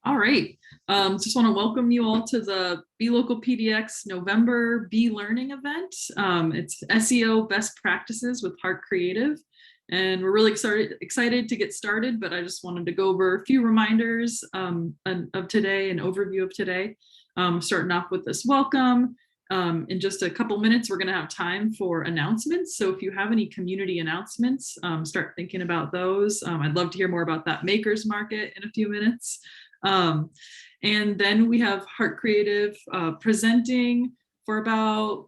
All right. Just want to welcome you all to the B Local PDX November B Learning event. It's SEO best practices with Heart Creative. And we're really excited to get started, but I just wanted to go over a few reminders of today, an overview of today. Starting off with this welcome. In just a couple minutes, we're going to have time for announcements. So if you have any community announcements, start thinking about those. I'd love to hear more about that makers market in a few minutes. And then we have Heart Creative presenting for about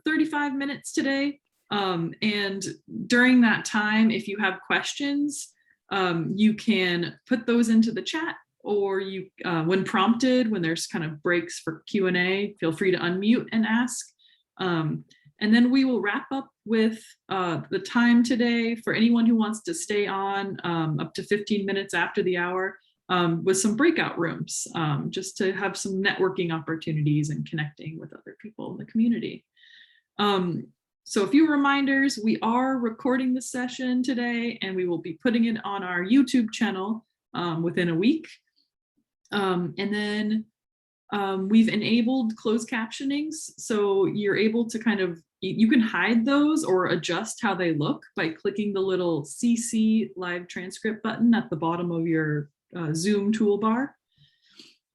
35 minutes today. And during that time, if you have questions, you can put those into the chat, or you, when prompted, when there's kind of breaks for Q&A, feel free to unmute and ask. And then we will wrap up with the time today for anyone who wants to stay on up to 15 minutes after the hour. With some breakout rooms, just to have some networking opportunities and connecting with other people in the community. So a few reminders: we are recording the session today, and we will be putting it on our YouTube channel within a week. And then we've enabled closed captionings, so you're able to kind of, you can hide those or adjust how they look by clicking the little CC live transcript button at the bottom of your Zoom toolbar.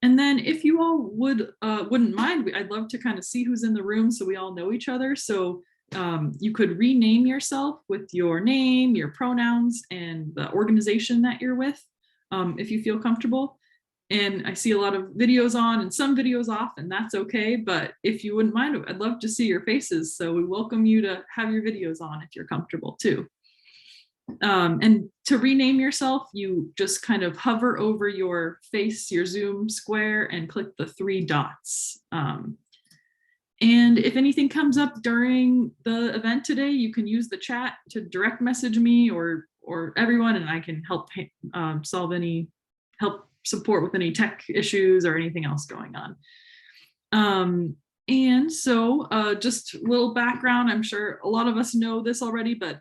And then if you all wouldn't mind, I'd love to kind of see who's in the room so we all know each other. So you could rename yourself with your name, your pronouns, and the organization that you're with, if you feel comfortable. And I see a lot of videos on and some videos off, and that's okay. But if you wouldn't mind, I'd love to see your faces. So we welcome you to have your videos on if you're comfortable too. And to rename yourself, you just kind of hover over your face, your Zoom square, and click the 3 dots. And if anything comes up during the event today, you can use the chat to direct message me or everyone, and I can help help support with any tech issues or anything else going on. And so just a little background. I'm sure a lot of us know this already, but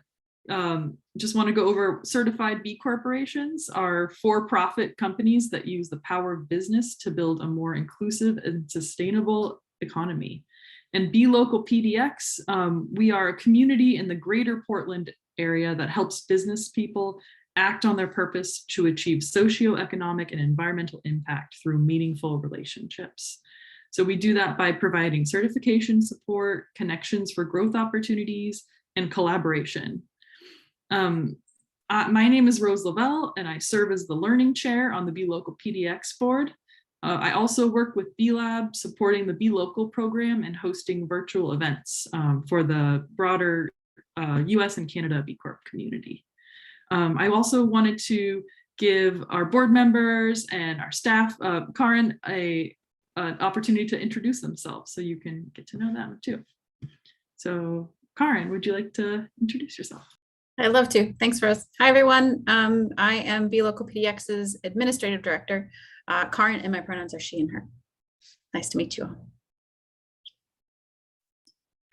just want to go over certified B corporations are for-profit companies that use the power of business to build a more inclusive and sustainable economy. And B Local PDX, we are a community in the greater Portland area that helps business people act on their purpose to achieve socioeconomic and environmental impact through meaningful relationships. So we do that by providing certification support, connections for growth opportunities, and collaboration. My name is Rose Lavelle, and I serve as the Learning Chair on the B Local PDX board. I also work with B Lab, supporting the B Local program and hosting virtual events for the broader US and Canada B Corp community. I also wanted to give our board members and our staff, Karin, an opportunity to introduce themselves so you can get to know them too. So Karin, would you like to introduce yourself? I'd love to. Thanks, Rose. Hi, everyone. I am B Local PDX's Administrative Director, Karin, and my pronouns are she and her. Nice to meet you all.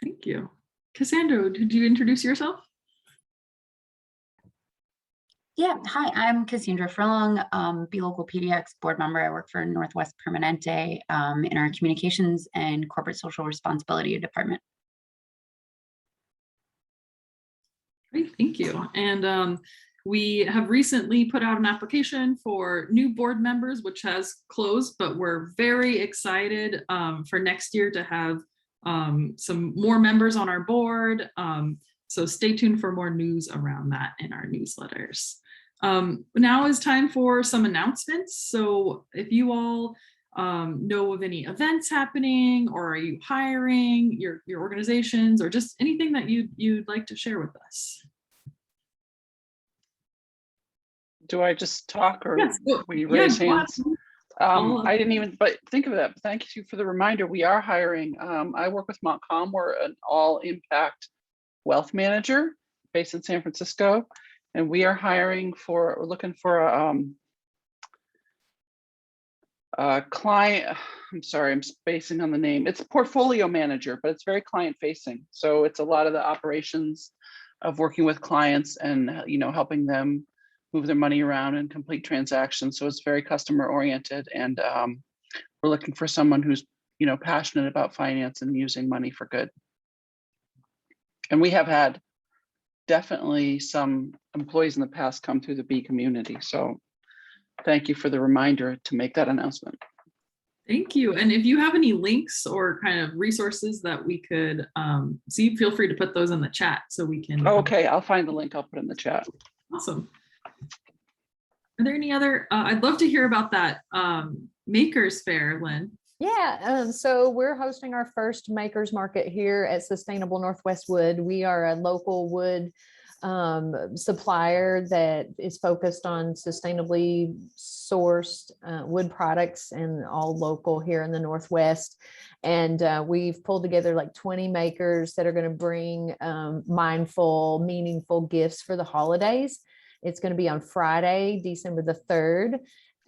Thank you. Cassandra, did you introduce yourself? Yeah, hi, I'm Cassandra Furlong, B Local PDX board member. I work for Northwest Permanente in our Communications and Corporate Social Responsibility Department. Great, thank you. And we have recently put out an application for new board members, which has closed, but we're very excited for next year to have some more members on our board. So stay tuned for more news around that in our newsletters. Now is time for some announcements. So if you all know of any events happening, or are you hiring your organizations, or just anything that you'd like to share with us? Do I just talk, or yes, we raise hands? I didn't even think of that, but thank you for the reminder. We are hiring. I work with Montcalm. We're an all impact wealth manager based in San Francisco, and we are hiring for, we're looking for a client. I'm sorry, I'm spacing on the name. It's a portfolio manager, but it's very client facing. So it's a lot of the operations of working with clients and, you know, helping them move their money around and complete transactions. So it's very customer oriented, and we're looking for someone who's, you know, passionate about finance and using money for good. And we have had definitely some employees in the past come through the B community. So thank you for the reminder to make that announcement. Thank you. And if you have any links or kind of resources that we could see, feel free to put those in the chat so we can. Okay, I'll find the link. I'll put it in the chat. Awesome. Are there any other, I'd love to hear about that Makers Fair, Lynn. Yeah, so we're hosting our first Makers Market here at Sustainable Northwest Wood. We are a local wood supplier that is focused on sustainably sourced wood products, and all local here in the Northwest. And we've pulled together like 20 makers that are going to bring mindful, meaningful gifts for the holidays. It's going to be on Friday, December the 3rd.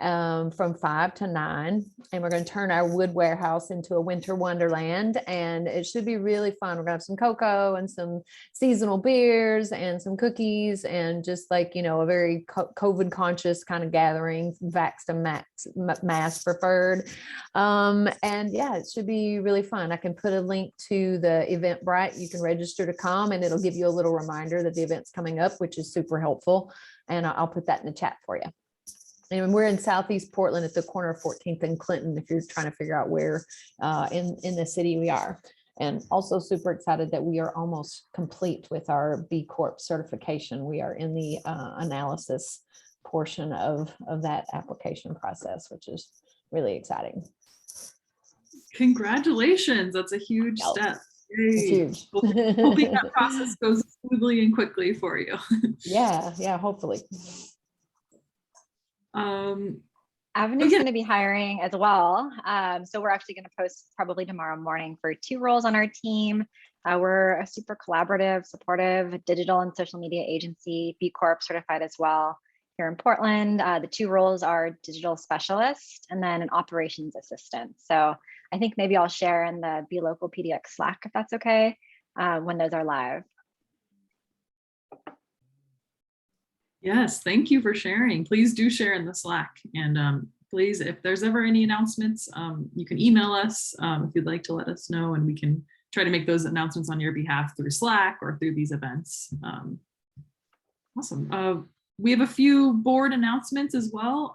From 5 to 9, and we're going to turn our wood warehouse into a winter wonderland, and it should be really fun. We're going to have some cocoa and some seasonal beers and some cookies, and just like, you know, a very COVID conscious kind of gathering, vaxxed and mask preferred. And yeah, it should be really fun. I can put a link to the Eventbrite. You can register to come, and it'll give you a little reminder that the event's coming up, which is super helpful. And I'll put that in the chat for you. And we're in Southeast Portland at the corner of 14th and Clinton, if you're trying to figure out where in the city we are. And also super excited that we are almost complete with our B Corp certification. We are in the analysis portion of that application process, which is really exciting. Congratulations. That's a huge step. It's huge. Hoping that process goes smoothly and quickly for you. Yeah, hopefully. Avenue's going to be hiring as well. So we're actually going to post probably tomorrow morning for 2 roles on our team. We're a super collaborative, supportive digital and social media agency, B Corp certified as well here in Portland. The 2 roles are digital specialist and then an operations assistant. So I think maybe I'll share in the B Local PDX Slack if that's okay, when those are live. Yes, thank you for sharing. Please do share in the Slack. And please, if there's ever any announcements, you can email us if you'd like to let us know, and we can try to make those announcements on your behalf through Slack or through these events. Awesome. We have a few board announcements as well.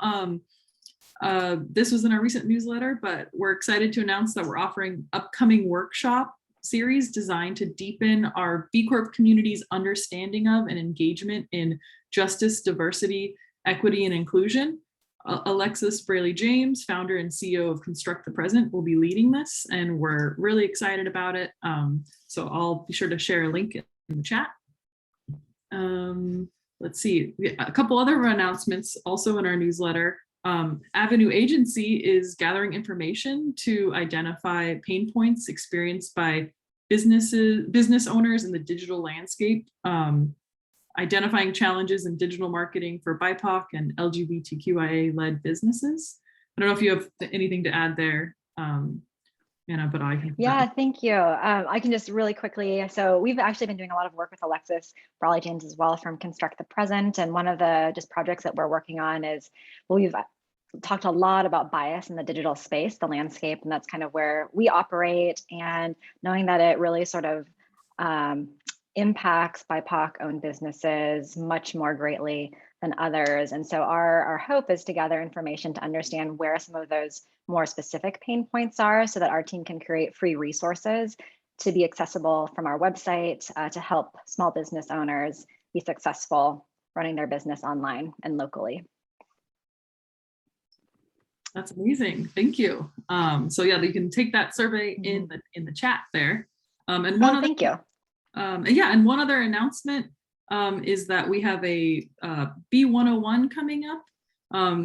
This was in our recent newsletter, but we're excited to announce that we're offering upcoming workshop series designed to deepen our B Corp community's understanding of and engagement in justice, diversity, equity, and inclusion. Alexis Braley James, founder and CEO of Construct the Present, will be leading this, and we're really excited about it. So I'll be sure to share a link in the chat. Let's see, a couple other announcements also in our newsletter. Avenue Agency is gathering information to identify pain points experienced by business owners in the digital landscape, identifying challenges in digital marketing for BIPOC and LGBTQIA-led businesses. I don't know if you have anything to add there, Anna, but I can. Yeah, thank you. I can just really quickly. So we've actually been doing a lot of work with Alexis Braley James as well from Construct the Present. And one of the just projects that we're working on is, well, we've talked a lot about bias in the digital space, the landscape, and that's kind of where we operate, and knowing that it really sort of impacts BIPOC-owned businesses much more greatly than others. And so our hope is to gather information to understand where some of those more specific pain points are, so that our team can create free resources to be accessible from our website to help small business owners be successful running their business online and locally. That's amazing. Thank you. So yeah, you can take that survey in the chat there. And one thank you. Yeah, and one other announcement is that we have a B101 coming up.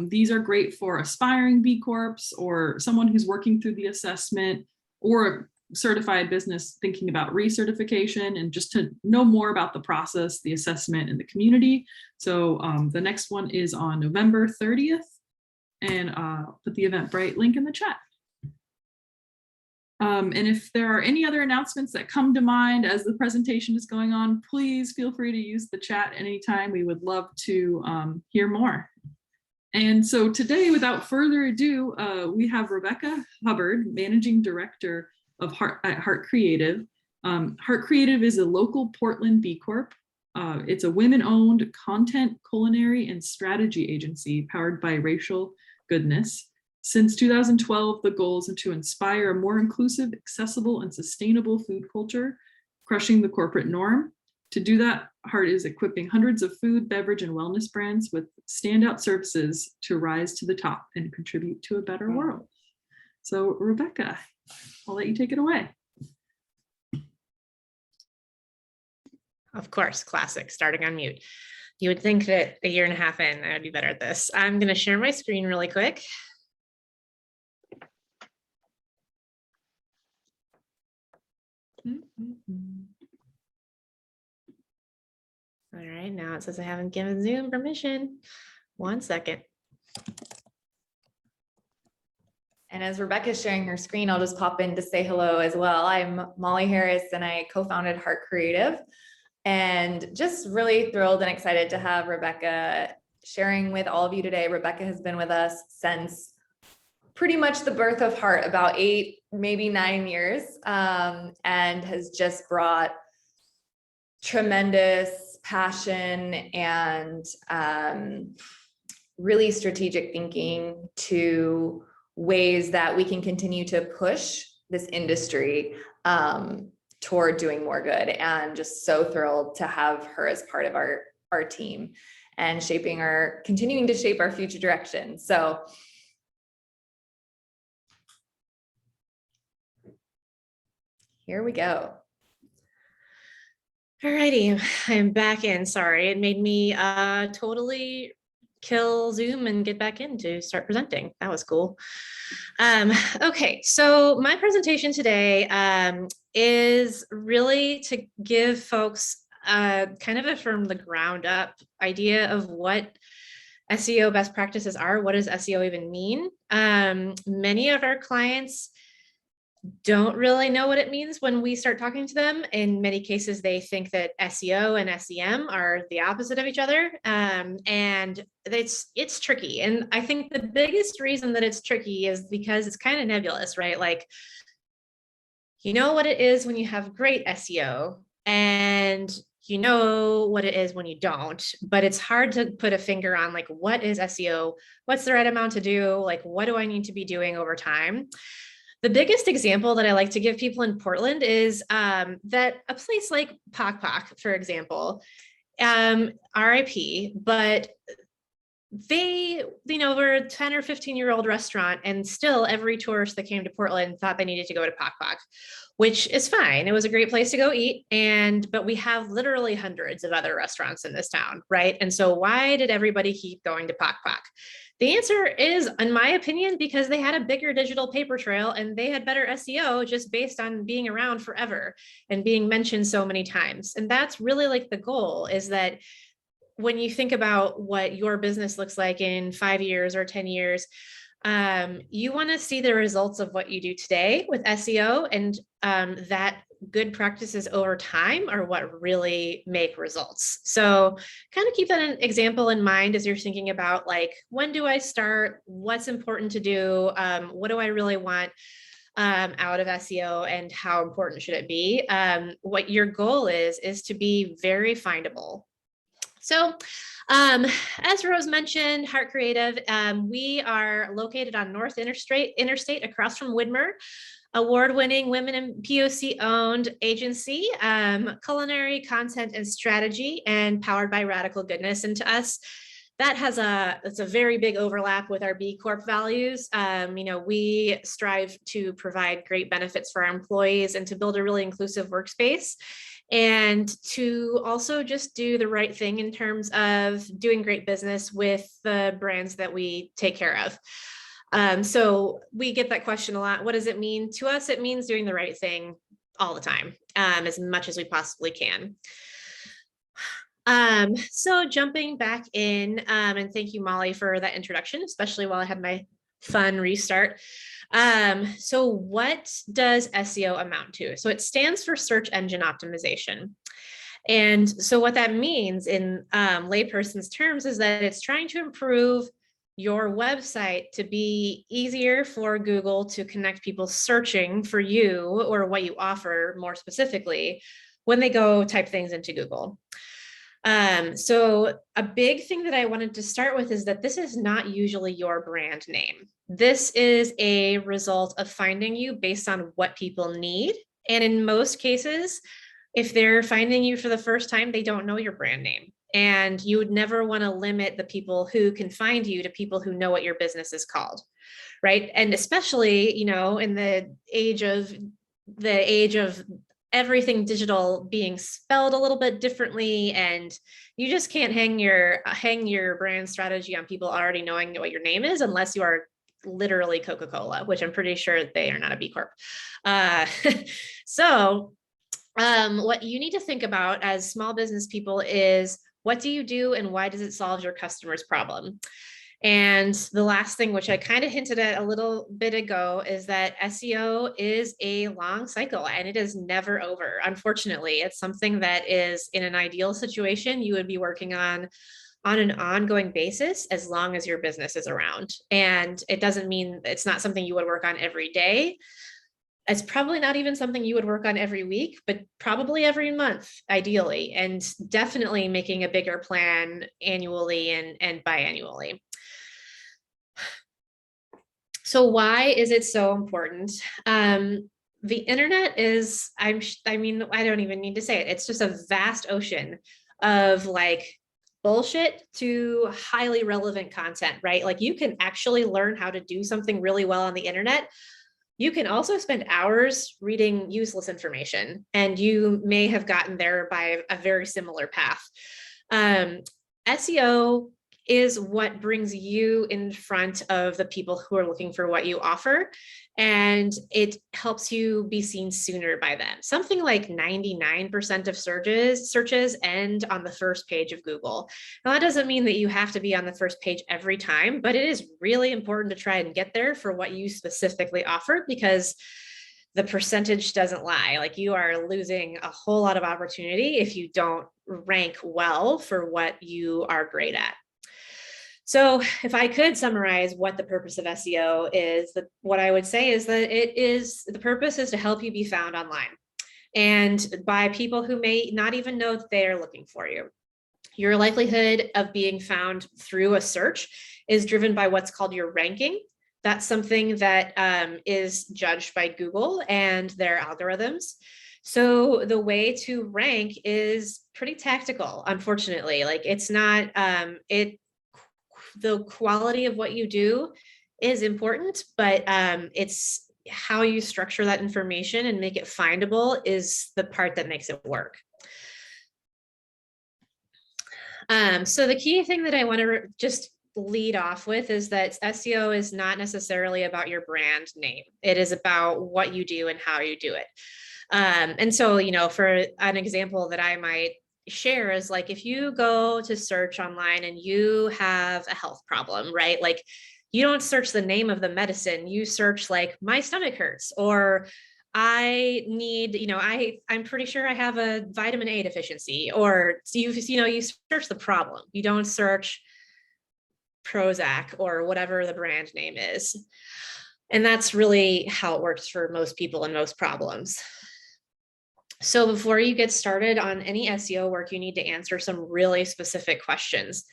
These are great for aspiring B Corps or someone who's working through the assessment, or a certified business thinking about recertification, and just to know more about the process, the assessment, and the community. So the next one is on November 30th. And put the Eventbrite link in the chat. And if there are any other announcements that come to mind as the presentation is going on, please feel free to use the chat anytime. We would love to hear more. And so today, without further ado, we have Rebecca Hubbard, Managing Director of Heart Creative. Heart Creative is a local Portland B Corp. It's a women-owned content, culinary, and strategy agency powered by racial goodness. Since 2012, the goal is to inspire a more inclusive, accessible, and sustainable food culture, crushing the corporate norm. To do that, Heart is equipping hundreds of food, beverage, and wellness brands with standout services to rise to the top and contribute to a better world. So Rebecca, I'll let you take it away. Of course, classic, starting on mute. You would think that a year and a half in, I would be better at this. I'm going to share my screen really quick. All right, now it says I haven't given Zoom permission. 1 second. And as Rebecca's sharing her screen, I'll just pop in to say hello as well. I'm Molly Harris and I co-founded Heart Creative, and just really thrilled and excited to have Rebecca sharing with all of you today. Rebecca has been with us since pretty much the birth of Heart, about 8, maybe 9 years, and has just brought tremendous passion and really strategic thinking to ways that we can continue to push this industry toward doing more good. And just so thrilled to have her as part of our team and continuing to shape our future direction. So here we go. All righty, I'm back in. Sorry, it made me totally kill Zoom and get back in to start presenting. That was cool. Okay, so my presentation today is really to give folks kind of a from the ground up idea of what SEO best practices are. What does SEO even mean? Many of our clients don't really know what it means when we start talking to them. In many cases, they think that SEO and SEM are the opposite of each other. And it's tricky. And I think the biggest reason that it's tricky is because it's kind of nebulous, right? Like, you know what it is when you have great SEO, and you know what it is when you don't, but it's hard to put a finger on like, what is SEO? What's the right amount to do? Like, what do I need to be doing over time? The biggest example that I like to give people in Portland is that a place like Pok Pok, for example, RIP, but they, were a 10 or 15-year-old restaurant, and still every tourist that came to Portland thought they needed to go to Pok Pok, which is fine. It was a great place to go eat. But we have literally hundreds of other restaurants in this town, right? And so why did everybody keep going to Pok Pok? The answer is, in my opinion, because they had a bigger digital paper trail and they had better SEO just based on being around forever and being mentioned so many times. And that's really like the goal, is that when you think about what your business looks like in 5 years or 10 years, you want to see the results of what you do today with SEO, and that good practices over time are what really make results. So kind of keep that an example in mind as you're thinking about, like, when do I start? What's important to do? What do I really want out of SEO, and how important should it be? What your goal is to be very findable. So as Rose mentioned, Heart Creative, we are located on North Interstate across from Widmer, award-winning women and POC owned agency, culinary content and strategy, and powered by radical goodness. And to us, that has it's a very big overlap with our B Corp values. We strive to provide great benefits for our employees and to build a really inclusive workspace, and to also just do the right thing in terms of doing great business with the brands that we take care of. So we get that question a lot. What does it mean? To us, it means doing the right thing all the time, as much as we possibly can. So jumping back in, and thank you, Molly, for that introduction, especially while I had my fun restart. So what does SEO amount to? So it stands for search engine optimization. And so what that means in layperson's terms is that it's trying to improve your website to be easier for Google to connect people searching for you or what you offer more specifically when they go type things into Google. So a big thing that I wanted to start with is that this is not usually your brand name. This is a result of finding you based on what people need. And in most cases, if they're finding you for the first time, they don't know your brand name. And you would never want to limit the people who can find you to people who know what your business is called, right? And especially, you know, in the age of everything digital being spelled a little bit differently, and you just can't hang your brand strategy on people already knowing what your name is, unless you are literally Coca-Cola, which I'm pretty sure they are not a B Corp. So what you need to think about as small business people is, what do you do and why does it solve your customer's problem? And the last thing, which I kind of hinted at a little bit ago, is that SEO is a long cycle and it is never over. Unfortunately, it's something that is, in an ideal situation, you would be working on an ongoing basis as long as your business is around. And it doesn't mean it's not something you would work on every day. It's probably not even something you would work on every week, but probably every month, ideally, and definitely making a bigger plan annually and biannually. So why is it so important? The internet is, I mean, I don't even need to say it. It's just a vast ocean of like bullshit to highly relevant content, right? Like you can actually learn how to do something really well on the internet. You can also spend hours reading useless information, and you may have gotten there by a very similar path. SEO is what brings you in front of the people who are looking for what you offer, and it helps you be seen sooner by them. Something like 99% of searches end on the first page of Google. Now, that doesn't mean that you have to be on the first page every time, but it is really important to try and get there for what you specifically offer, because the percentage doesn't lie. Like, you are losing a whole lot of opportunity if you don't rank well for what you are great at. So if I could summarize what the purpose of SEO is, what I would say is that the purpose is to help you be found online and by people who may not even know that they are looking for you. Your likelihood of being found through a search is driven by what's called your ranking. That's something that is judged by Google and their algorithms. So the way to rank is pretty tactical, unfortunately. Like, it's not, the quality of what you do is important, but it's how you structure that information and make it findable is the part that makes it work. So the key thing that I want to just lead off with is that SEO is not necessarily about your brand name. It is about what you do and how you do it. And so, you know, for an example that I might share is, like, if you go to search online and you have a health problem, right? Like, you don't search the name of the medicine, you search like, my stomach hurts, or I need, you know, I'm pretty sure I have a vitamin A deficiency, or you search the problem. You don't search Prozac or whatever the brand name is. And that's really how it works for most people and most problems. So before you get started on any SEO work, you need to answer some really specific questions.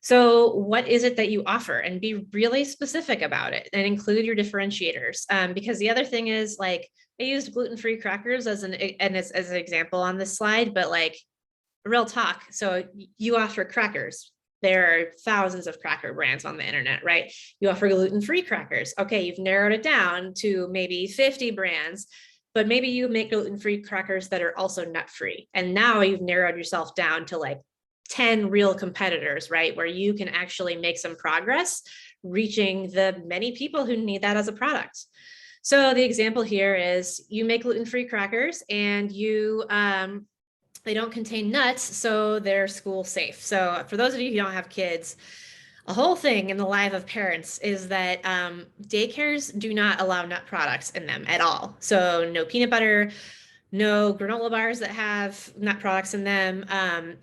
So what is it that you offer? And be really specific about it and include your differentiators. Because the other thing is, like, I used gluten-free crackers as an example on this slide, but like, real talk. So you offer crackers. There are thousands of cracker brands on the internet, right? You offer gluten-free crackers. Okay, you've narrowed it down to maybe 50 brands. But maybe you make gluten-free crackers that are also nut-free. And now you've narrowed yourself down to like 10 real competitors, right? Where you can actually make some progress reaching the many people who need that as a product. So the example here is, you make gluten-free crackers and they don't contain nuts, so they're school safe. So for those of you who don't have kids, a whole thing in the life of parents is that daycares do not allow nut products in them at all. So no peanut butter, no granola bars that have nut products in them,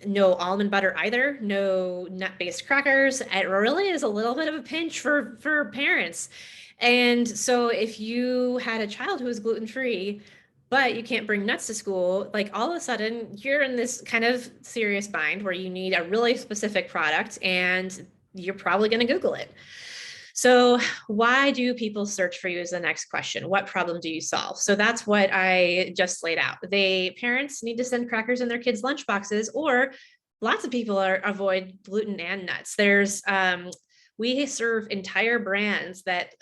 no almond butter either, no nut-based crackers. It really is a little bit of a pinch for parents. And so if you had a child who was gluten-free, but you can't bring nuts to school, like all of a sudden you're in this kind of serious bind where you need a really specific product and you're probably going to Google it. So why do people search for you is the next question. What problem do you solve? So that's what I just laid out. Parents need to send crackers in their kids' lunch boxes, or lots of people avoid gluten and nuts. We serve entire brands that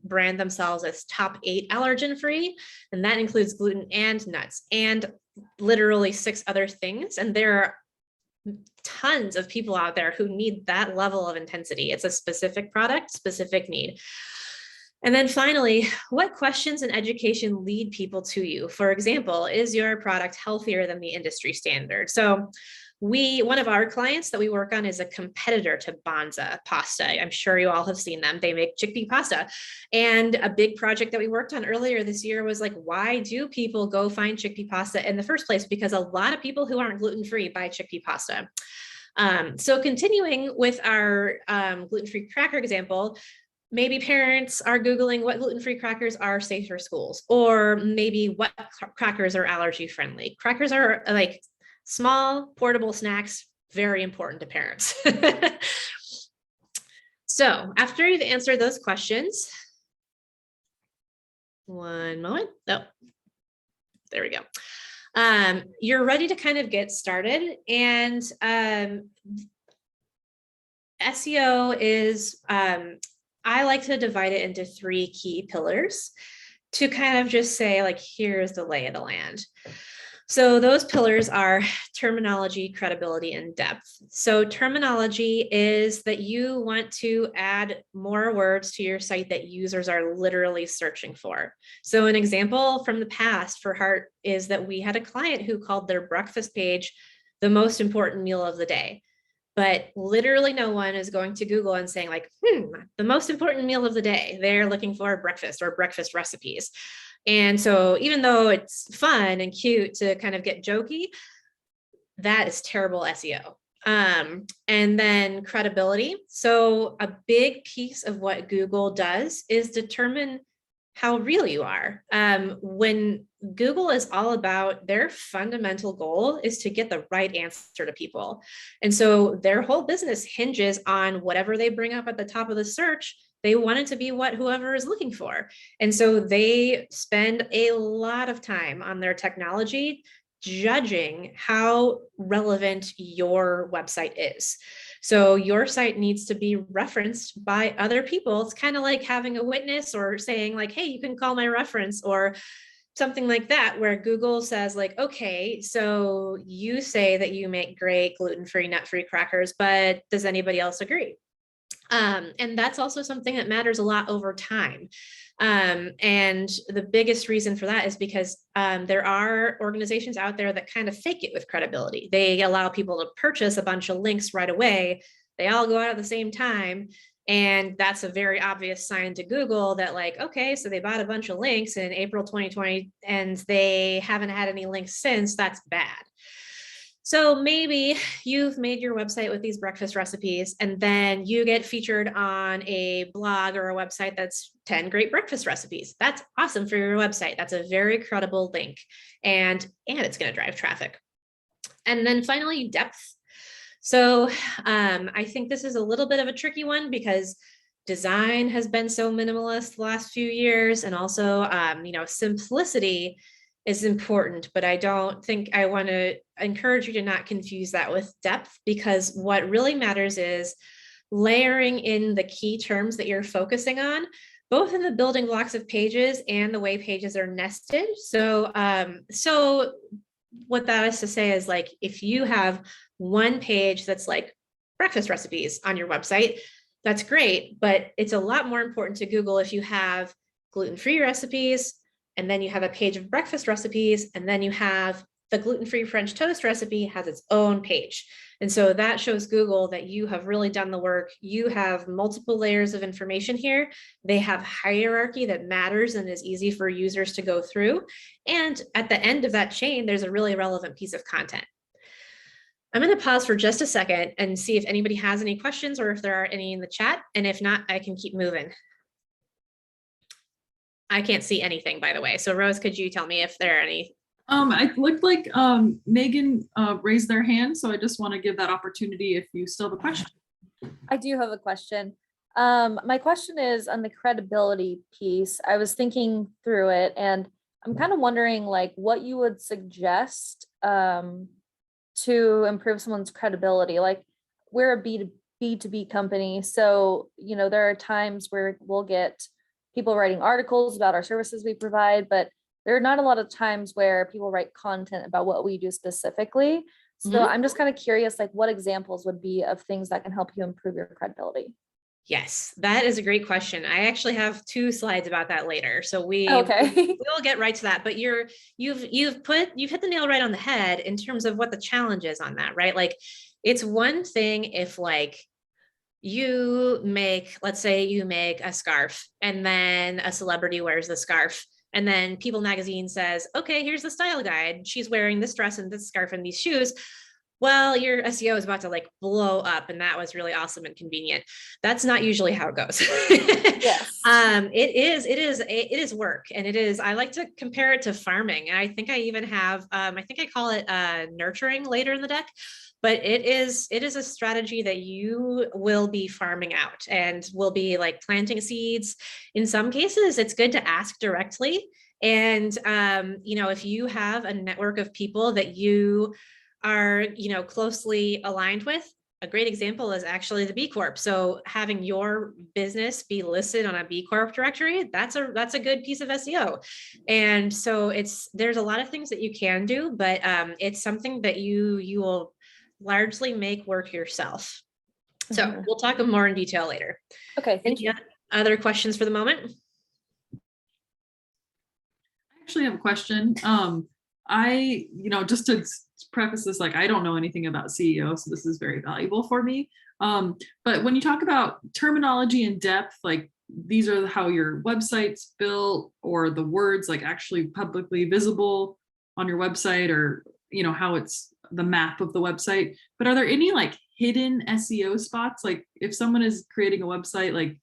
brand themselves as top 8 allergen free, and that includes gluten and nuts and literally 6 other things. And there are tons of people out there who need that level of intensity. It's a specific product, specific need. And then finally, what questions and education lead people to you? For example, is your product healthier than the industry standard? So one of our clients that we work on is a competitor to Banza pasta. I'm sure you all have seen them. They make chickpea pasta. And a big project that we worked on earlier this year was like, why do people go find chickpea pasta in the first place? Because a lot of people who aren't gluten-free buy chickpea pasta. So continuing with our gluten-free cracker example, maybe parents are Googling what gluten-free crackers are safe for schools, or maybe what crackers are allergy friendly. Crackers are like small, portable snacks, very important to parents. So after you've answered those questions, one moment. Oh, there we go. You're ready to kind of get started. And SEO is, I like to divide it into 3 key pillars to kind of just say, like, here's the lay of the land. So those pillars are terminology, credibility, and depth. So terminology is that you want to add more words to your site that users are literally searching for. So an example from the past for Heart is that we had a client who called their breakfast page the most important meal of the day. But literally no one is going to Google and saying like, the most important meal of the day. They're looking for breakfast or breakfast recipes. And so even though it's fun and cute to kind of get jokey, that is terrible SEO. And then credibility. So a big piece of what Google does is determine how real you are. When Google is all about, their fundamental goal is to get the right answer to people. And so their whole business hinges on whatever they bring up at the top of the search. They want it to be what whoever is looking for. And so they spend a lot of time on their technology judging how relevant your website is. So your site needs to be referenced by other people. It's kind of like having a witness or saying like, hey, you can call my reference or something like that, where Google says like, okay, so you say that you make great gluten-free, nut-free crackers, but does anybody else agree? And that's also something that matters a lot over time. And the biggest reason for that is because there are organizations out there that kind of fake it with credibility. They allow people to purchase a bunch of links right away. They all go out at the same time. And that's a very obvious sign to Google that like, okay, so they bought a bunch of links in April 2020 and they haven't had any links since. That's bad. So maybe you've made your website with these breakfast recipes and then you get featured on a blog or a website that's 10 great breakfast recipes. That's awesome for your website. That's a very credible link and it's going to drive traffic. And then finally, depth. So I think this is a little bit of a tricky one because design has been so minimalist the last few years, and also, simplicity is important, but I don't think I want to encourage you to not confuse that with depth, because what really matters is layering in the key terms that you're focusing on, both in the building blocks of pages and the way pages are nested. So what that is to say is like, if you have one page that's like breakfast recipes on your website, that's great, but it's a lot more important to Google if you have gluten-free recipes, and then you have a page of breakfast recipes, and then you have the gluten-free French toast recipe has its own page. And so that shows Google that you have really done the work. You have multiple layers of information here. They have hierarchy that matters and is easy for users to go through. And at the end of that chain, there's a really relevant piece of content. I'm going to pause for just a second and see if anybody has any questions or if there are any in the chat. And if not, I can keep moving. I can't see anything, by the way. So Rose, could you tell me if there are any? It looked like Megan raised their hand, so I just want to give that opportunity if you still have a question. I do have a question. My question is on the credibility piece. I was thinking through it and I'm kind of wondering like what you would suggest to improve someone's credibility. Like we're a B2B company. So, you know, there are times where we'll get people writing articles about our services we provide, but there are not a lot of times where people write content about what we do specifically. So I'm just kind of curious, like what examples would be of things that can help you improve your credibility? Yes, that is a great question. I actually have 2 slides about that later. So we will get right to that, but you've hit the nail right on the head in terms of what the challenge is on that, right? Like it's one thing if like let's say you make a scarf and then a celebrity wears the scarf. And then People magazine says, okay, here's the style guide. She's wearing this dress and this scarf and these shoes. Well, your SEO is about to like blow up and that was really awesome and convenient. That's not usually how it goes. Yes. It is work and I like to compare it to farming. And I think I even have, I think I call it nurturing later in the deck, but it is a strategy that you will be farming out and will be like planting seeds. In some cases, it's good to ask directly. And, you know, if you have a network of people that you are, you know, closely aligned with, a great example is actually the B Corp. So having your business be listed on a B Corp directory, that's a good piece of SEO. And so there's a lot of things that you can do, but it's something that you will largely make work yourself. So we'll talk more in detail later. Okay, thank you. Other questions for the moment? I actually have a question. Just to preface this, like I don't know anything about SEO, so this is very valuable for me. But when you talk about terminology in depth, like these are how your website's built or the words like actually publicly visible on your website or, you know, how it's the map of the website. But are there any like hidden SEO spots? Like if someone is creating a website, like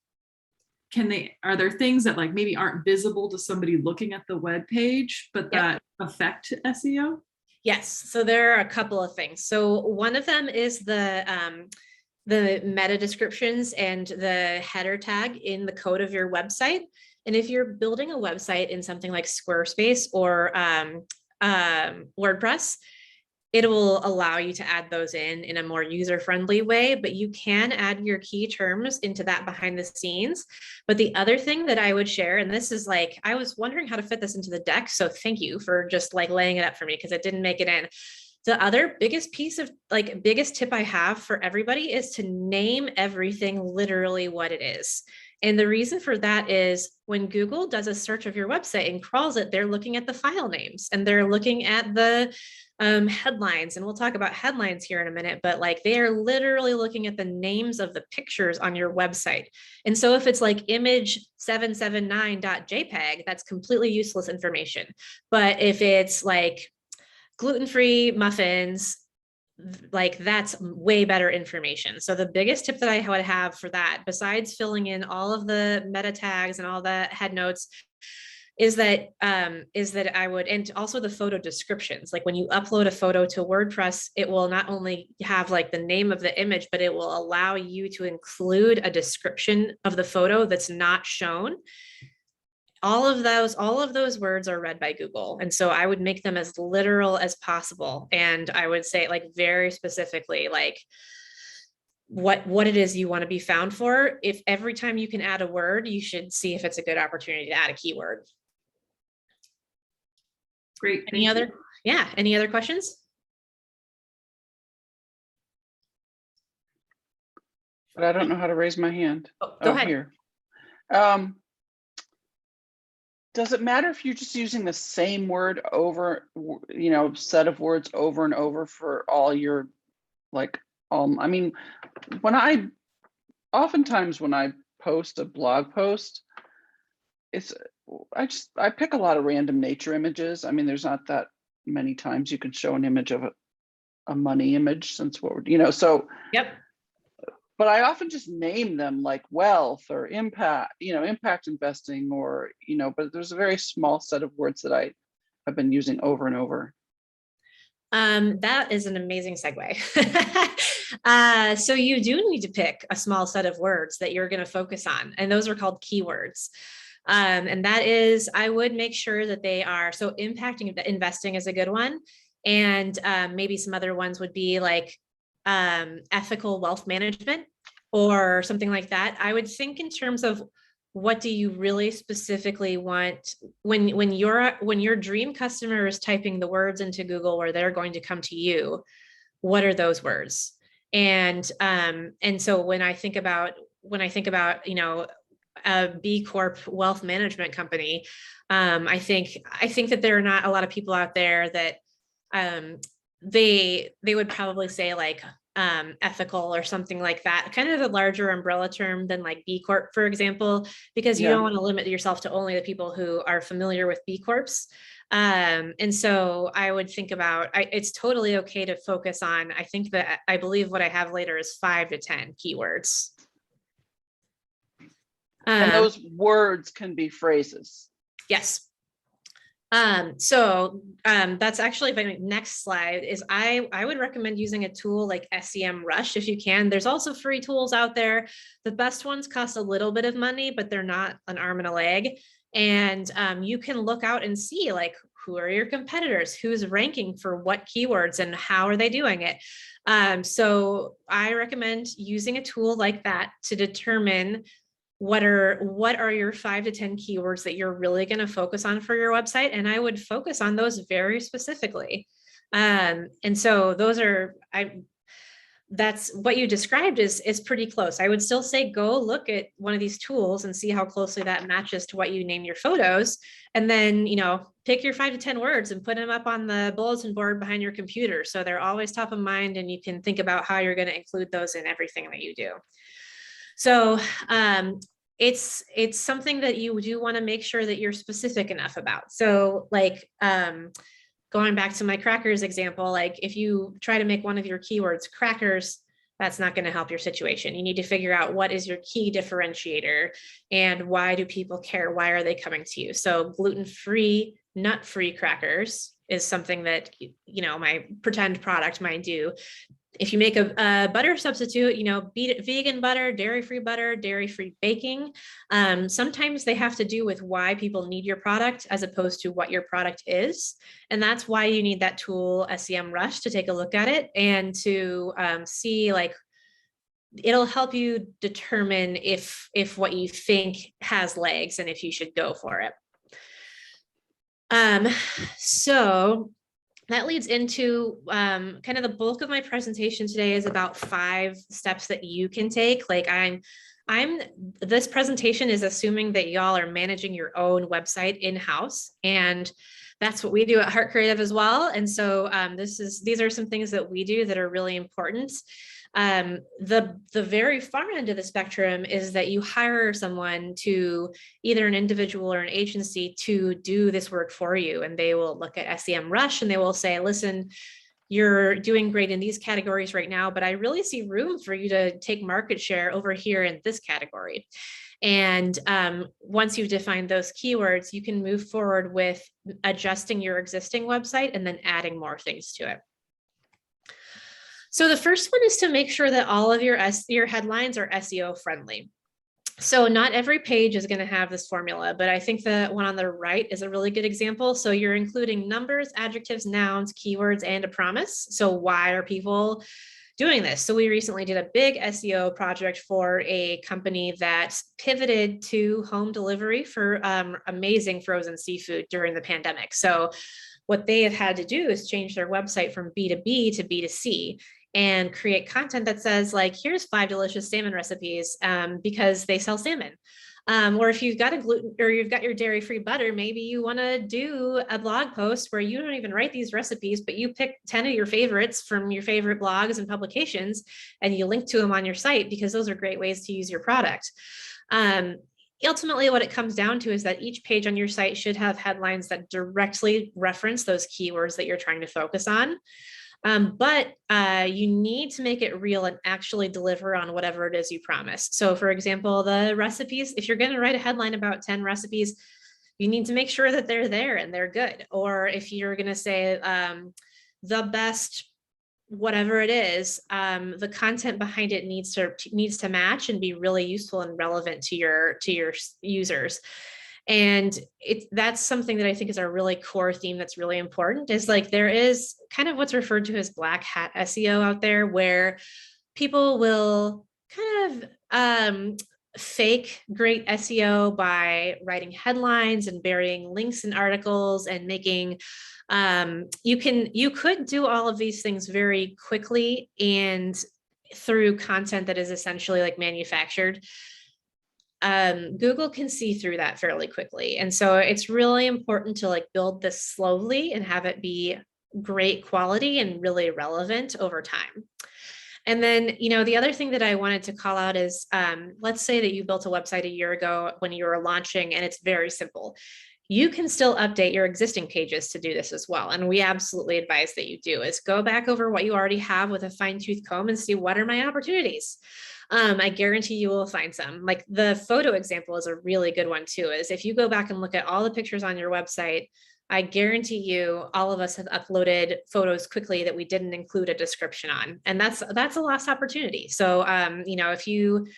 are there things that like maybe aren't visible to somebody looking at the web page, but that affect SEO? Yes. So there are a couple of things. So one of them is the meta descriptions and the header tag in the code of your website. And if you're building a website in something like Squarespace or WordPress, it will allow you to add those in a more user-friendly way, but you can add your key terms into that behind the scenes. But the other thing that I would share, and this is like, I was wondering how to fit this into the deck. So thank you for just like laying it up for me because it didn't make it in. The other biggest tip I have for everybody is to name everything literally what it is. And the reason for that is when Google does a search of your website and crawls it, they're looking at the file names and they're looking at the headlines. And we'll talk about headlines here in a minute, but like they are literally looking at the names of the pictures on your website. And so if it's like image779.jpg, that's completely useless information. But if it's like gluten-free muffins, like that's way better information. So the biggest tip that I would have for that, besides filling in all of the meta tags and all the head notes, is that I would, and also the photo descriptions. Like when you upload a photo to WordPress, it will not only have like the name of the image, but it will allow you to include a description of the photo that's not shown. All of those words are read by Google. And so I would make them as literal as possible. And I would say like very specifically, like what it is you want to be found for. If every time you can add a word, you should see if it's a good opportunity to add a keyword. Great. Any other questions? But I don't know how to raise my hand. Go ahead. Here. Does it matter if you're just using the same word over, set of words over and over for all your, like, I mean, oftentimes when I post a blog post, I pick a lot of random nature images. I mean, there's not that many times you can show an image of a money image, since so. Yep. But I often just name them like wealth or impact, impact investing, or, but there's a very small set of words that I have been using over and over. That is an amazing segue. So you do need to pick a small set of words that you're going to focus on, and those are called keywords. And that is, I would make sure that they are, so impacting investing is a good one. And maybe some other ones would be like ethical wealth management or something like that. I would think in terms of what do you really specifically want when your dream customer is typing the words into Google where they're going to come to you, what are those words? And so when I think about a B Corp wealth management company, I think that there are not a lot of people out there that they would probably say like ethical or something like that, kind of a larger umbrella term than like B Corp, for example, because you don't want to limit yourself to only the people who are familiar with B Corps. And so I would think about, it's totally okay to focus on, I believe what I have later is 5 to 10 keywords. And those words can be phrases. Yes. So that's actually my next slide is I would recommend using a tool like SEMrush if you can. There's also free tools out there. The best ones cost a little bit of money, but they're not an arm and a leg. And you can look out and see like, who are your competitors? Who's ranking for what keywords and how are they doing it? So I recommend using a tool like that to determine what are your 5 to 10 keywords that you're really going to focus on for your website. And I would focus on those very specifically. And so that's what you described is pretty close. I would still say, go look at one of these tools and see how closely that matches to what you name your photos. And then, pick your 5 to 10 words and put them up on the bulletin board behind your computer. So they're always top of mind and you can think about how you're going to include those in everything that you do. So it's something that you do want to make sure that you're specific enough about. So like going back to my crackers example, like if you try to make one of your keywords crackers, that's not going to help your situation. You need to figure out what is your key differentiator and why do people care? Why are they coming to you? So gluten-free, nut-free crackers is something that, my pretend product might do. If you make a butter substitute, vegan butter, dairy-free baking, sometimes they have to do with why people need your product as opposed to what your product is. And that's why you need that tool, SEMrush, to take a look at it and to see, like, it'll help you determine if what you think has legs and if you should go for it. So that leads into kind of the bulk of my presentation today is about 5 steps that you can take. Like this presentation is assuming that y'all are managing your own website in-house, and that's what we do at Heart Creative as well. And so these are some things that we do that are really important. The very far end of the spectrum is that you hire someone, to either an individual or an agency, to do this work for you. And they will look at SEMrush and they will say, listen, you're doing great in these categories right now, but I really see room for you to take market share over here in this category. And once you've defined those keywords, you can move forward with adjusting your existing website and then adding more things to it. So the first one is to make sure that all of your headlines are SEO friendly. So not every page is going to have this formula, but I think the one on the right is a really good example. So you're including numbers, adjectives, nouns, keywords, and a promise. So why are people doing this? So we recently did a big SEO project for a company that pivoted to home delivery for amazing frozen seafood during the pandemic. So what they have had to do is change their website from B2B to B2C and create content that says, like, here's 5 delicious salmon recipes because they sell salmon. Or if you've got a gluten or you've got your dairy-free butter, maybe you want to do a blog post where you don't even write these recipes, but you pick 10 of your favorites from your favorite blogs and publications, and you link to them on your site, because those are great ways to use your product. Ultimately, what it comes down to is that each page on your site should have headlines that directly reference those keywords that you're trying to focus on. But you need to make it real and actually deliver on whatever it is you promise. So for example, the recipes, if you're going to write a headline about 10 recipes, you need to make sure that they're there and they're good. Or if you're going to say the best whatever it is, the content behind it needs to match and be really useful and relevant to your users. And that's something that I think is a really core theme that's really important, is like there is kind of what's referred to as black hat SEO out there, where people will kind of fake great SEO by writing headlines and burying links in articles and making you could do all of these things very quickly and through content that is essentially like manufactured. Google can see through that fairly quickly. And so it's really important to like build this slowly and have it be great quality and really relevant over time. And then, the other thing that I wanted to call out is, let's say that you built a website a year ago when you were launching, and it's very simple. You can still update your existing pages to do this as well. And we absolutely advise that you do, is go back over what you already have with a fine-tooth comb and see, what are my opportunities? I guarantee you will find some. Like the photo example is a really good one too, is if you go back and look at all the pictures on your website, I guarantee you all of us have uploaded photos quickly that we didn't include a description on. And that's a lost opportunity. So, if you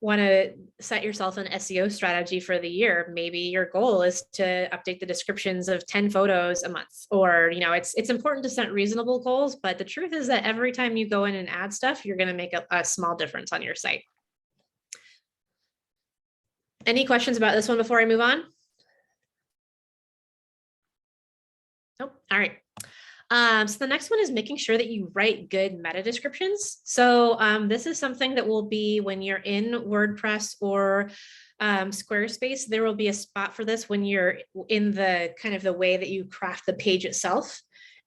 want to set yourself an SEO strategy for the year, maybe your goal is to update the descriptions of 10 photos a month, or, it's important to set reasonable goals, but the truth is that every time you go in and add stuff, you're going to make a small difference on your site. Any questions about this one before I move on? Nope. All right. So the next one is making sure that you write good meta descriptions. So this is something that will be when you're in WordPress or Squarespace. There will be a spot for this when you're in the kind of the way that you craft the page itself.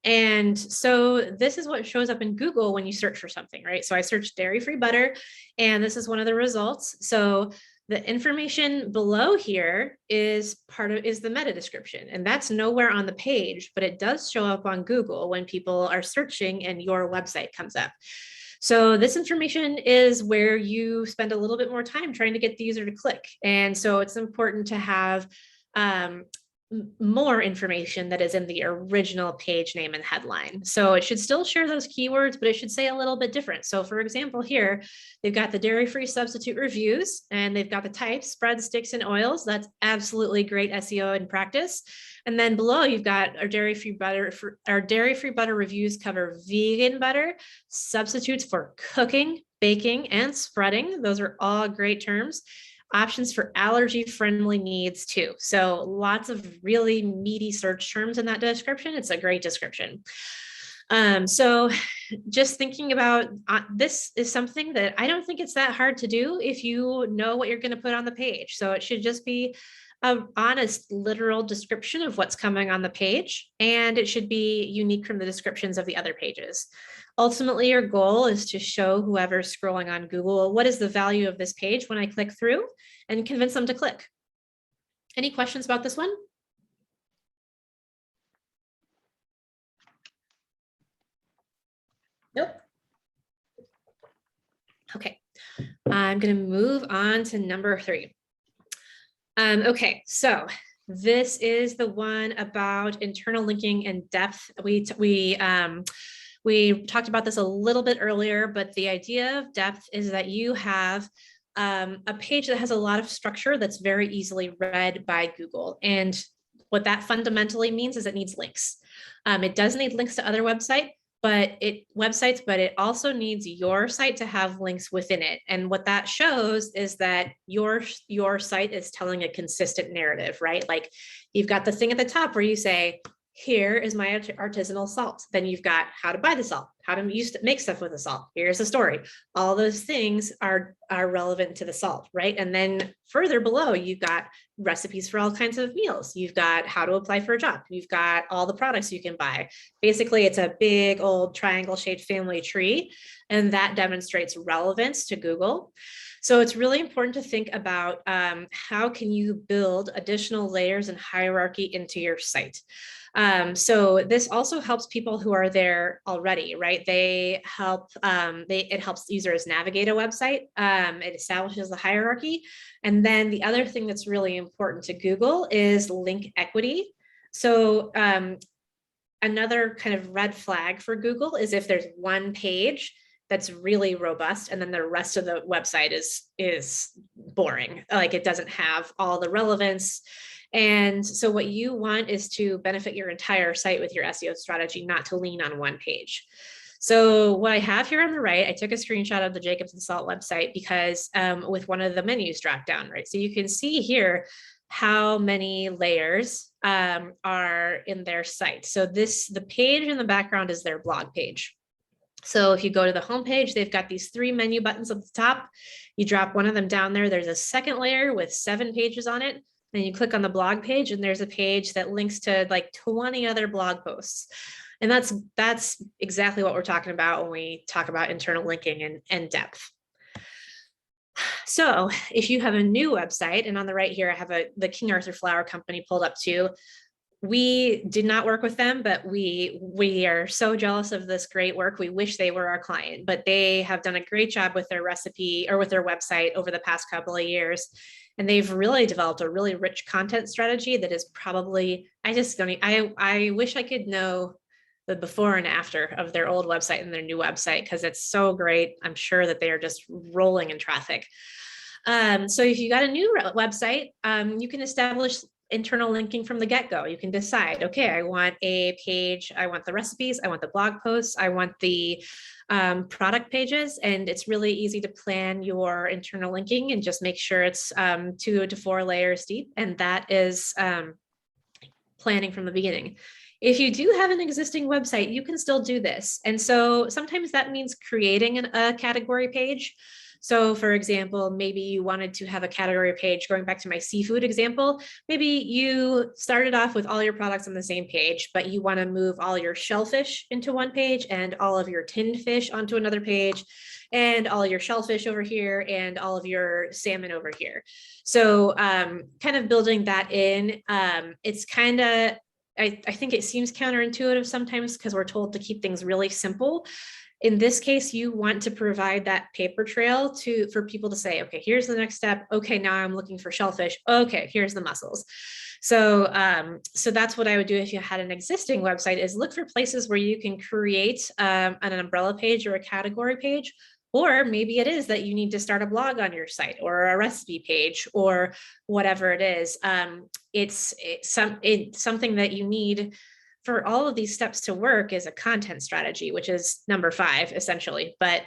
And so this is what shows up in Google when you search for something, right? So I searched dairy-free butter, and this is one of the results. So the information below here is the meta description, and that's nowhere on the page, but it does show up on Google when people are searching and your website comes up. So this information is where you spend a little bit more time trying to get the user to click. And so it's important to have more information that is in the original page name and headline. So it should still share those keywords, but it should say a little bit different. So for example, here, they've got the dairy-free substitute reviews, and they've got the types, spreads, sticks, and oils. That's absolutely great SEO in practice. And then below, you've got our dairy-free butter. Our dairy-free butter reviews cover vegan butter, substitutes for cooking, baking, and spreading. Those are all great terms. Options for allergy-friendly needs too. So lots of really meaty search terms in that description. It's a great description. So just thinking about this is something that I don't think it's that hard to do if you know what you're going to put on the page. So it should just be an honest, literal description of what's coming on the page, and it should be unique from the descriptions of the other pages. Ultimately, your goal is to show whoever's scrolling on Google, what is the value of this page when I click through, and convince them to click. Any questions about this one? Nope. Okay, I'm going to move on to number 3. Okay, so this is the one about internal linking and depth. We talked about this a little bit earlier, but the idea of depth is that you have a page that has a lot of structure that's very easily read by Google. And what that fundamentally means is it needs links. It does need links to other websites, but it also needs your site to have links within it. And what that shows is that your site is telling a consistent narrative, right? Like you've got the thing at the top where you say, here is my artisanal salt. Then you've got how to buy the salt. how to make stuff with the salt. Here's the story. All those things are relevant to the salt, right? And then further below, you've got recipes for all kinds of meals. You've got how to apply for a job. You've got all the products you can buy. Basically, it's a big old triangle shaped family tree, and that demonstrates relevance to Google. So it's really important to think about how can you build additional layers and hierarchy into your site. So this also helps people who are there already, right? They help, it helps users navigate a website. It establishes the hierarchy. And then the other thing that's really important to Google is link equity. So another kind of red flag for Google is if there's one page that's really robust and then the rest of the website is boring, like it doesn't have all the relevance. And so what you want is to benefit your entire site with your SEO strategy, not to lean on one page. So what I have here on the right, I took a screenshot of the Jacobs and Salt website because with one of the menus dropped down, right? So you can see here how many layers are in their site. So the page in the background is their blog page. So if you go to the homepage, they've got these 3 menu buttons at the top. You drop one of them down there. There's a second layer with 7 pages on it. Then you click on the blog page and there's a page that links to like 20 other blog posts. And that's exactly what we're talking about when we talk about internal linking and depth. So if you have a new website, and on the right here, I have the King Arthur Flour Company pulled up too. We did not work with them, but we are so jealous of this great work. We wish they were our client, but they have done a great job with their recipe or with their website over the past couple of years. And they've really developed a really rich content strategy that is probably, I wish I could know the before and after of their old website and their new website, because it's so great. I'm sure that they are just rolling in traffic. So if you got a new website, you can establish internal linking from the get-go. You can decide, okay, I want a page, I want the recipes, I want the blog posts, I want the product pages, and it's really easy to plan your internal linking and just make sure it's 2 to 4 layers deep, and that is planning from the beginning. If you do have an existing website, you can still do this. And so sometimes that means creating a category page. So for example, maybe you wanted to have a category page, going back to my seafood example, maybe you started off with all your products on the same page, but you want to move all your shellfish into one page and all of your tinned fish onto another page and all your shellfish over here and all of your salmon over here. So kind of building that in, it's kind of, I think it seems counterintuitive sometimes because we're told to keep things really simple. In this case, you want to provide that paper trail for people to say, okay, here's the next step. Okay, now I'm looking for shellfish. Okay, here's the mussels. So, so that's what I would do if you had an existing website, is look for places where you can create an umbrella page or a category page. Or maybe it is that you need to start a blog on your site or a recipe page or whatever it is. It's something that you need for all of these steps to work is a content strategy, which is number 5 essentially. But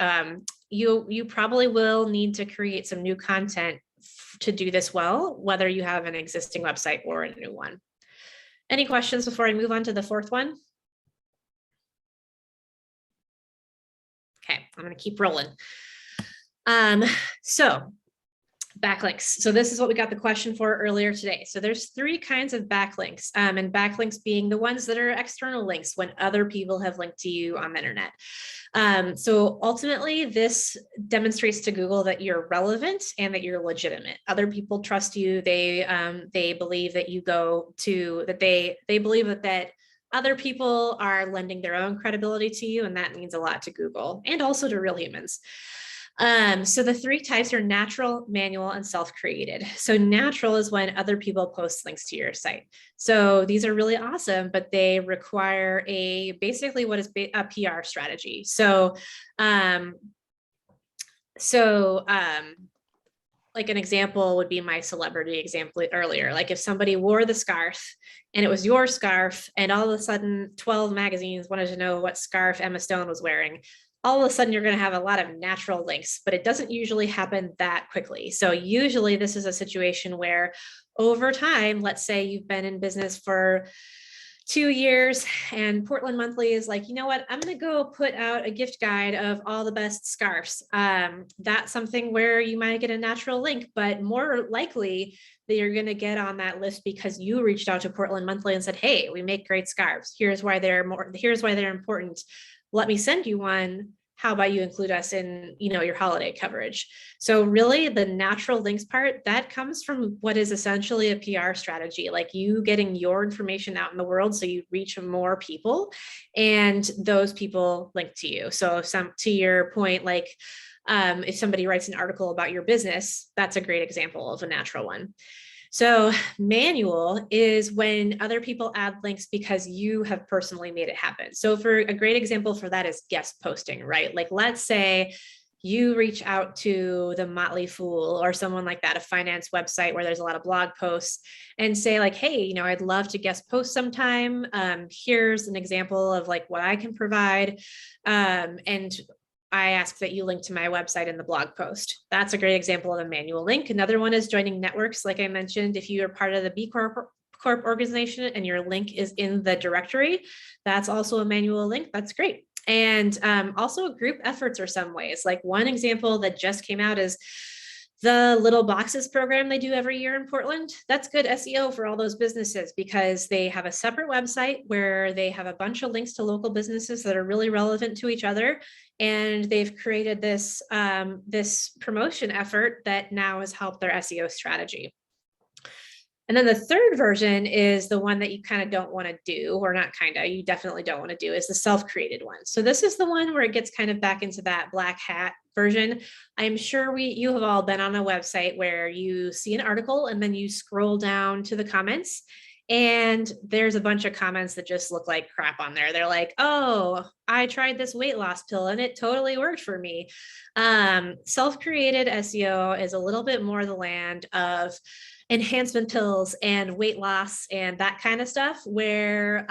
you probably will need to create some new content to do this well, whether you have an existing website or a new one. Any questions before I move on to the 4th one? Okay, I'm going to keep rolling. So backlinks. So this is what we got the question for earlier today. So there's 3 kinds of backlinks, and backlinks being the ones that are external links when other people have linked to you on the internet. So ultimately, this demonstrates to Google that you're relevant and that you're legitimate. Other people trust you. They believe that you go to that. They believe that other people are lending their own credibility to you, and that means a lot to Google and also to real humans. So the 3 types are natural, manual, and self-created. So natural is when other people post links to your site. So these are really awesome, but they require basically what is a PR strategy. So, like an example would be my celebrity example earlier. Like if somebody wore the scarf and it was your scarf and all of a sudden 12 magazines wanted to know what scarf Emma Stone was wearing, all of a sudden you're going to have a lot of natural links, but it doesn't usually happen that quickly. So usually this is a situation where over time, let's say you've been in business for 2 years, and Portland Monthly is like, you know what, I'm going to go put out a gift guide of all the best scarves. That's something where you might get a natural link, but more likely that you're going to get on that list because you reached out to Portland Monthly and said, hey, we make great scarves. Here's why they're important. Let me send you one. How about you include us in, your holiday coverage? So really the natural links part, that comes from what is essentially a PR strategy, like you getting your information out in the world so you reach more people and those people link to you. So to your point, like if somebody writes an article about your business, that's a great example of a natural one. So manual is when other people add links because you have personally made it happen. So for a great example for that is guest posting, right? Like let's say you reach out to the Motley Fool or someone like that, a finance website where there's a lot of blog posts, and say like, hey, I'd love to guest post sometime. Here's an example of like what I can provide. And I ask that you link to my website in the blog post. That's a great example of a manual link. Another one is joining networks. Like I mentioned, if you are part of the B Corp organization and your link is in the directory, that's also a manual link. That's great. And also group efforts are some ways. Like one example that just came out is the Little Boxes program they do every year in Portland. That's good SEO for all those businesses because they have a separate website where they have a bunch of links to local businesses that are really relevant to each other. And they've created this, this promotion effort that now has helped their SEO strategy. And then the third version is the one that you kind of don't want to do, or not kind of, you definitely don't want to do, is the self-created one. So this is the one where it gets kind of back into that black hat version. I'm sure you have all been on a website where you see an article and then you scroll down to the comments and there's a bunch of comments that just look like crap on there. They're like, oh, I tried this weight loss pill and it totally worked for me. Self-created SEO is a little bit more the land of enhancement pills and weight loss and that kind of stuff, where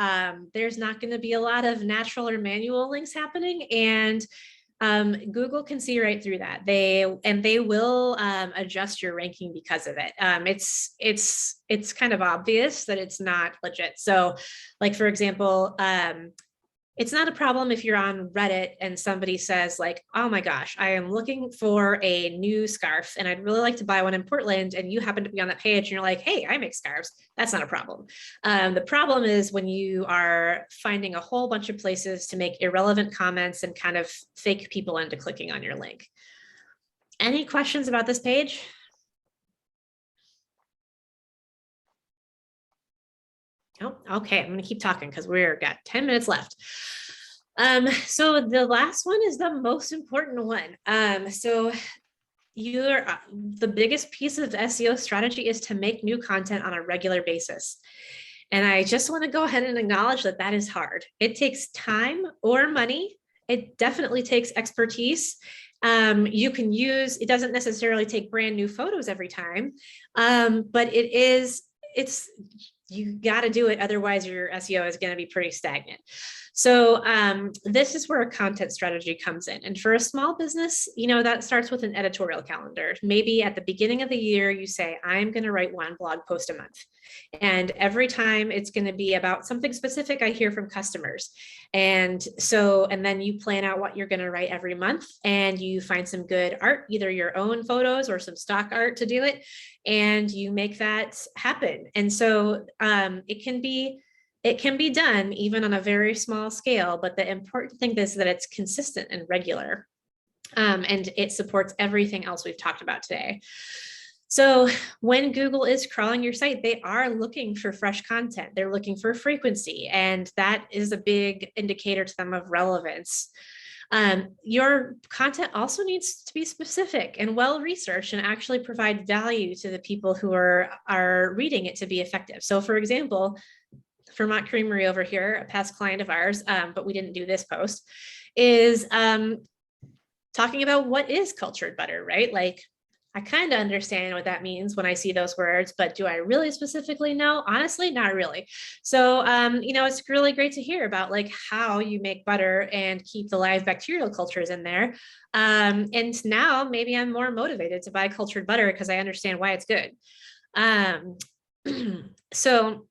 there's not going to be a lot of natural or manual links happening. And Google can see right through that. They will adjust your ranking because of it. It's kind of obvious that it's not legit. So like, for example, it's not a problem if you're on Reddit and somebody says like, oh my gosh, I am looking for a new scarf and I'd really like to buy one in Portland, and you happen to be on that page and you're like, hey, I make scarves. That's not a problem. The problem is when you are finding a whole bunch of places to make irrelevant comments and kind of fake people into clicking on your link. Any questions about this page? Oh, okay, I'm going to keep talking because we're got 10 minutes left. So the last one is the most important one. So the biggest piece of SEO strategy is to make new content on a regular basis. And I just want to go ahead and acknowledge that that is hard. It takes time or money. It definitely takes expertise. It doesn't necessarily take brand new photos every time, but you got to do it. Otherwise your SEO is going to be pretty stagnant. So this is where a content strategy comes in. And for a small business, that starts with an editorial calendar. Maybe at the beginning of the year, you say, I'm going to write one blog post a month. And every time it's going to be about something specific I hear from customers. And then you plan out what you're going to write every month, and you find some good art, either your own photos or some stock art to do it. And you make that happen. And so it can be done even on a very small scale, but the important thing is that it's consistent and regular. And it supports everything else we've talked about today. So when Google is crawling your site, they are looking for fresh content. They're looking for frequency, and that is a big indicator to them of relevance. Your content also needs to be specific and well-researched and actually provide value to the people who are reading it to be effective. So for example, Vermont Creamery over here, a past client of ours, but we didn't do this post, is talking about what is cultured butter, right? Like, I kind of understand what that means when I see those words, but do I really specifically know? Honestly, not really. So, it's really great to hear about like how you make butter and keep the live bacterial cultures in there. And now maybe I'm more motivated to buy cultured butter because I understand why it's good. So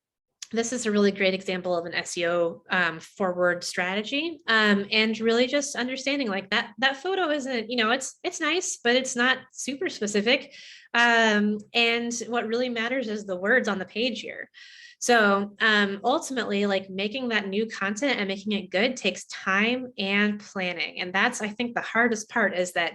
this is a really great example of an SEO forward strategy, and really just understanding like that photo isn't, it's nice, but it's not super specific. And what really matters is the words on the page here. So ultimately, like making that new content and making it good takes time and planning. And that's, I think, the hardest part is that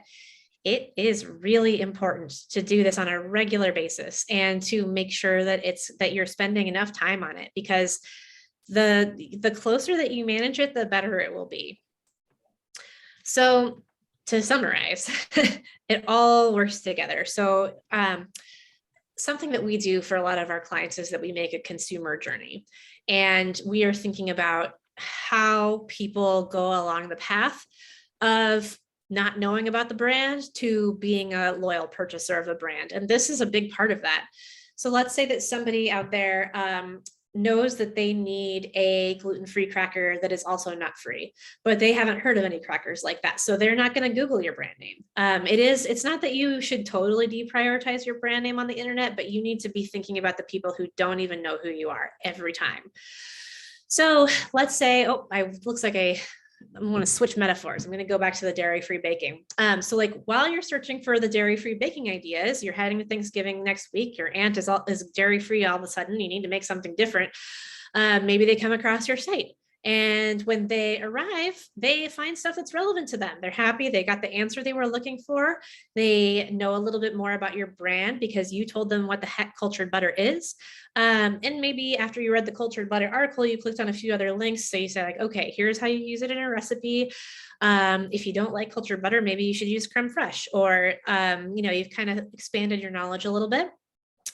it is really important to do this on a regular basis and to make sure that you're spending enough time on it, because the closer that you manage it, the better it will be. So to summarize, it all works together. So something that we do for a lot of our clients is that we make a consumer journey, and we are thinking about how people go along the path of not knowing about the brand to being a loyal purchaser of a brand. And this is a big part of that. So let's say that somebody out there knows that they need a gluten-free cracker that is also nut-free, but they haven't heard of any crackers like that. So they're not going to Google your brand name. It's not that you should totally deprioritize your brand name on the internet, but you need to be thinking about the people who don't even know who you are every time. So let's say, looks like I'm going to switch metaphors. I'm going to go back to the dairy-free baking. So like while you're searching for the dairy-free baking ideas, you're heading to Thanksgiving next week, your aunt is dairy-free all of a sudden, you need to make something different. Maybe they come across your site, and when they arrive, they find stuff that's relevant to them. They're happy. They got the answer they were looking for. They know a little bit more about your brand because you told them what the heck cultured butter is. And maybe after you read the cultured butter article, you clicked on a few other links. So you say like, okay, here's how you use it in a recipe. If you don't like cultured butter, maybe you should use creme fraiche, or, you've kind of expanded your knowledge a little bit.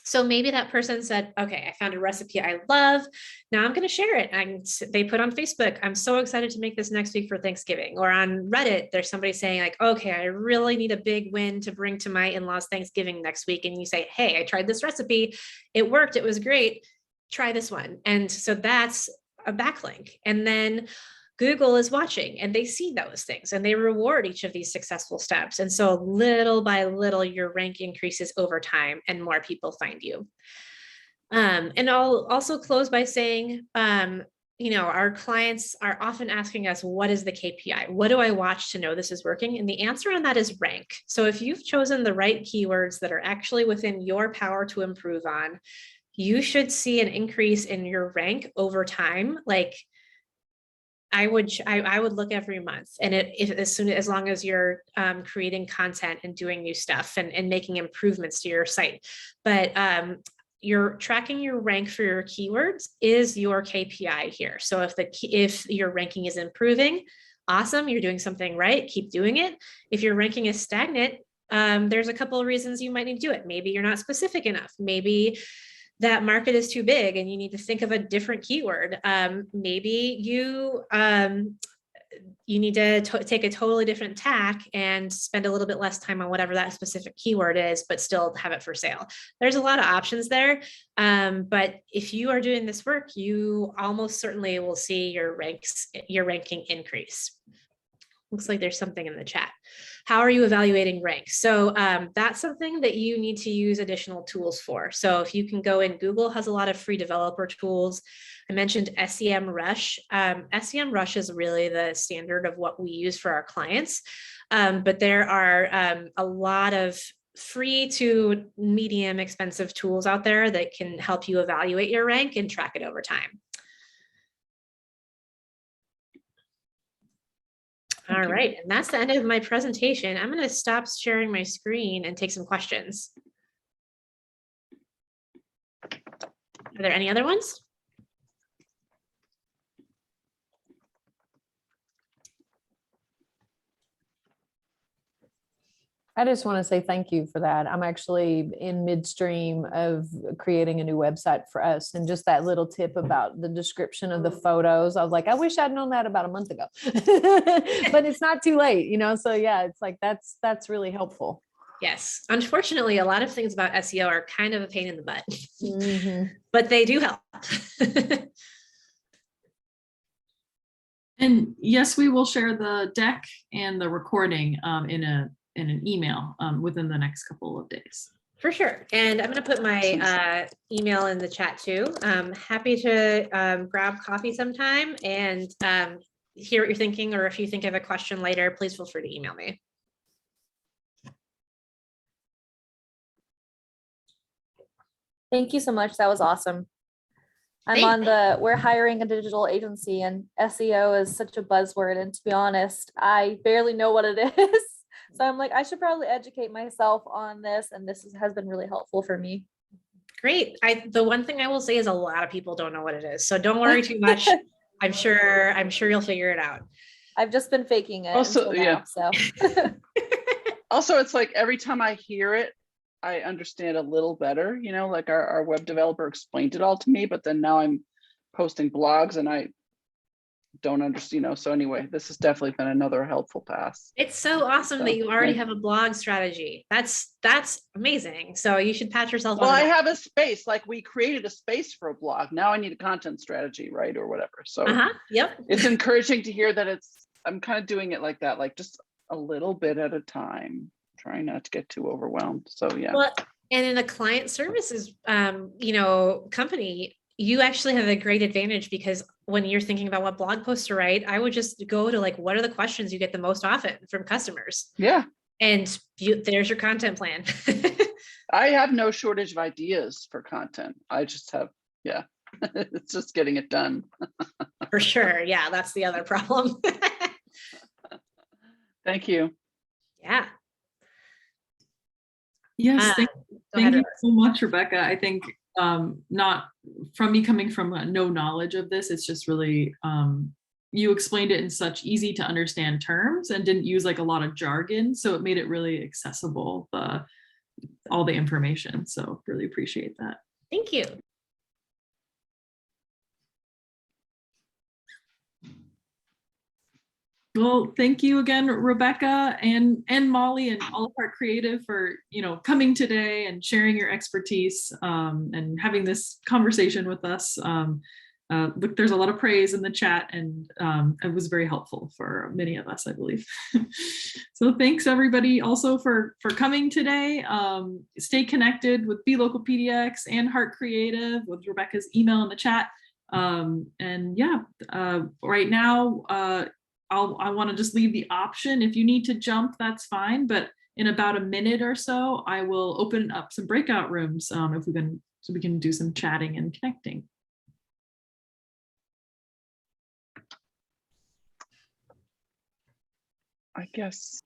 So maybe that person said, okay, I found a recipe I love. Now I'm going to share it. And they put on Facebook, I'm so excited to make this next week for Thanksgiving. Or on Reddit, there's somebody saying like, okay, I really need a big win to bring to my in-laws Thanksgiving next week. And you say, hey, I tried this recipe. It worked. It was great. Try this one. And so that's a backlink. And then Google is watching and they see those things and they reward each of these successful steps. And so little by little, your rank increases over time and more people find you. And I'll also close by saying, our clients are often asking us, what is the KPI? What do I watch to know this is working? And the answer on that is rank. So if you've chosen the right keywords that are actually within your power to improve on, you should see an increase in your rank over time. Like I would look every month, and as long as you're creating content and doing new stuff and making improvements to your site. But you're tracking your rank for your keywords is your KPI here. So if your ranking is improving, awesome, you're doing something right, keep doing it. If your ranking is stagnant, there's a couple of reasons you might need to do it. Maybe you're not specific enough. Maybe that market is too big and you need to think of a different keyword. Maybe you need to take a totally different tack and spend a little bit less time on whatever that specific keyword is, but still have it for sale. There's a lot of options there. But if you are doing this work, you almost certainly will see your ranking increase. Looks like there's something in the chat. How are you evaluating rank? So that's something that you need to use additional tools for. So if you can go in, Google has a lot of free developer tools. I mentioned SEMrush. SEMrush is really the standard of what we use for our clients. But there are a lot of free to medium expensive tools out there that can help you evaluate your rank and track it over time. All right, and that's the end of my presentation. I'm going to stop sharing my screen and take some questions. Are there any other ones? I just want to say thank you for that. I'm actually in midstream of creating a new website for us, and just that little tip about the description of the photos. I was like, I wish I'd known that about a month ago, but it's not too late, So yeah, it's like, that's really helpful. Yes. Unfortunately, a lot of things about SEO are kind of a pain in the butt, but they do help. And yes, we will share the deck and the recording in an email within the next couple of days. For sure. And I'm going to put my email in the chat too. Happy to grab coffee sometime and hear what you're thinking, or if you think I have a question later, please feel free to email me. Thank you so much. That was awesome. We're hiring a digital agency, and SEO is such a buzzword. And to be honest, I barely know what it is. So I'm like, I should probably educate myself on this. And has been really helpful for me. Great. The one thing I will say is a lot of people don't know what it is. So don't worry too much. I'm sure you'll figure it out. I've just been faking it. Also, now, so. Also, it's like every time I hear it, I understand a little better, you know, like our web developer explained it all to me, but then now I'm posting blogs and I don't understand, you know. So anyway, this has definitely been another helpful pass. It's so awesome that you already have a blog strategy. That's amazing. So you should pat yourself on the back. I have a space, like we created a space for a blog. Now I need a content strategy, right? Or whatever. So yep. It's encouraging to hear that I'm kind of doing it like that, like just a little bit at a time, trying not to get too overwhelmed. So yeah. Well, and in a client services, company, you actually have a great advantage, because when you're thinking about what blog posts to write, I would just go to like, what are the questions you get the most often from customers? Yeah. And there's your content plan. I have no shortage of ideas for content. I just have, it's just getting it done. For sure. Yeah, that's the other problem. Thank you. Yeah. Yes, thank you so much, Rebecca. I think not from me coming from no knowledge of this, it's just really, you explained it in such easy to understand terms and didn't use like a lot of jargon. So it made it really accessible, all the information. So really appreciate that. Thank you. Well, thank you again, Rebecca and Molly and all of our creative for, coming today and sharing your expertise and having this conversation with us. Look, there's a lot of praise in the chat, and it was very helpful for many of us, I believe. So thanks everybody also for coming today. Stay connected with B Local PDX and Heart Creative with Rebecca's email in the chat. Right now, I want to just leave the option. If you need to jump, that's fine. But in about a minute or so, I will open up some breakout rooms so we can do some chatting and connecting. I guess.